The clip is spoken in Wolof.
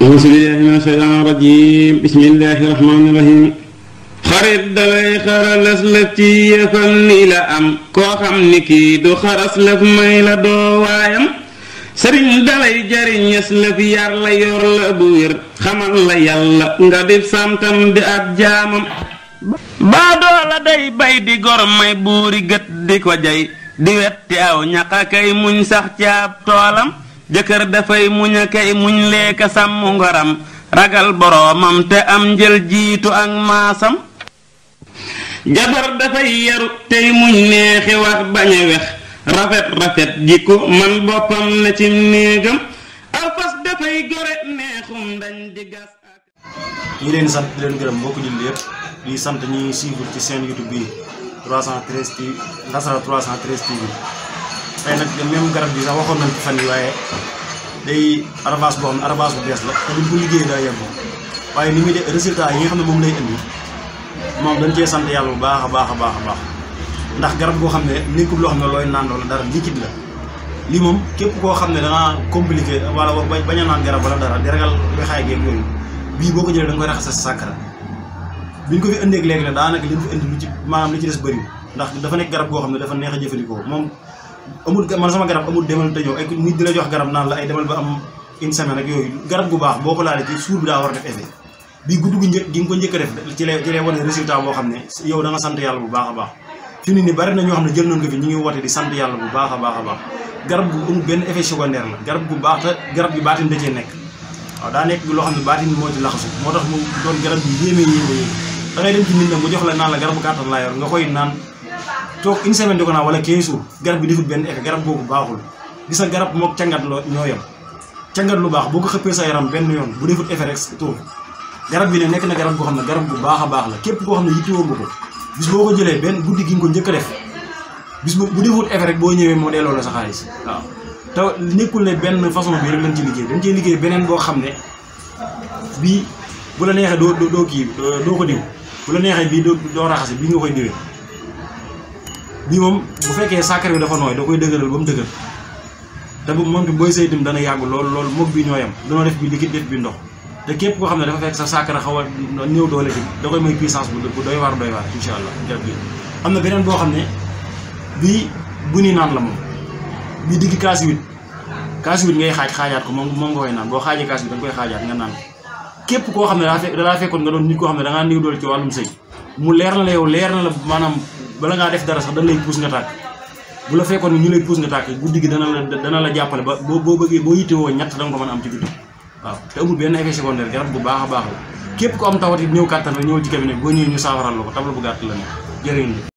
أعوذ بالله من الشيطان الرجيم بسم الله الرحمن الرحيم xarit dalay xaralas lëf ci yëfal ni la am koo xam ni kii du xaras lëf may la doo waayam sëriñ dalay jariñes lëf yar la yor la bu wér xamal la yàlla nga di santam di ab jaamam baadoo la day bay di gor may buuri gët di ko jay di wetti aw ñaqa kay muñ sax caab toolam jëkkër dafay muñ a kay muñ leeka sàmm ngoram ragal boroomam te am njël jiitu ak maasam jabar dafay yaru tey muñ neexi wax bañ a wex rafet rafet jikko man boppam na ci néegam aw fas dafay gore neexum dañ di gas ak ñi leen sant di leen gërëm mbokku jullit yëpp di sant ñi suivre ci chaîne YouTube bi 313 TV Lasrar 313 TV tey nag même garab bi sax waxoon nañ ci fan yi waaye day arabas boo xam ne arabas bu bees la te buñ ko liggéeyee daa yem waaye ni muy de résultat yi nga xam ne moom lay indi moom dañ cee sant yàlla bu baax a baax a baax a baax ndax garab goo xam ne nekkul loo xam ne looy naan wala dara liquide la lii moom képp koo xam ne da ngaa compliqué wala bañ a naan garab wala dara di ragal wexaay geeg yooyu bii boo ko jëlee da nga koy raxas sa sàkkara biñ ko fi indeeg léegi nag daanaka li ñu fi indi lu ci maanaam li ci des bëriwul ndax dafa nekk garab goo xam ne dafa neex a jëfandikoo moom amul man sama garab amul demal te ñëw ay nit di la jox garab naan la ay demal ba am une semaine ak yooyu garab gu baax boo ko laalee ci suur bi daa war a def effet bii guddi gu njëkk gi nga ko njëkk a def ci lay wane résultat boo xam ne yow da nga sant yàlla bu baax a baax fi mu ne nii bari na ñoo xam ne jël nañ ko fi ñu ngi woote di sant yàlla bu baax a baax a baax garab gu amul benn effet secondaire la garab gu baax te garab gi baatin da cee nekk waaw daa nekk loo xam ne baatin moo ci laxasu moo tax mu doon garab gi yéeme da ngay dem ci nit na mu jox la naan la garabu kàttan laa yor nga koy naan toog une semaine di ko naan wala 15 jours garab bi defut benn effet garab googu baaxul gis nga garab mook cangat ñoo yem cangat lu baax boo ko xëppee sa yaram benn yoon bu defut effet rek tuur garab bi ne nekk na garab goo xam ne garab bu baax a baax la képp koo xam ne yittewoo nga ko bis boo ko jëlee benn guddi gi nga ko njëkk a def bis bu defut effet rek boo ñëwee moo delloo la sa xaalis waaw te nekkul ne benn façon bi rek lañ ci liggéey dañ cee liggéey beneen boo xam ne bii bu la neexee doo kii doo ko diw bu la neexee bii doo raxase bii nga koy diwee bii moom bu fekkee sàkkar bi dafa nooy da koy dëgëral ba mu dëgër te bu moom booy say itam dana yàgg lool moog bii ñooyam danoo def bi liquide def bi ndox te képp koo xam ne dafa fekk sa sàkkara xaw a néew doole tamit da koy may puissance bu doy waar incha allah garab bi am na beneen boo xam ne bii bu ni naan la moom bii digg kaas huit ngay xaajaat ko moom nga koy naan boo xaajee kaas huit da nga koy xaajaat nga naan képp koo xam ne dalaa fekkoon nga doon nit koo xam ne da ngaa néew doole ci wàllum sëy mu leer na la yow leer na la maanaam bala ngaa def dara sax dañ lay puus nga tàkk bu la fekkoon ñu lay puus nga tàkk guddi gi dana la jàppale ba boo bëggee boo yittewoo ñett da nga ko mën a am ci guddi waaw te amul benn effet secondaire garab bu baax a baax la képp ko am tawat it ñëw kàttan la ñëwal ci cabinet boo ñëwee ñu saafaral la ko tabla bu gàtt la ne jërëjëf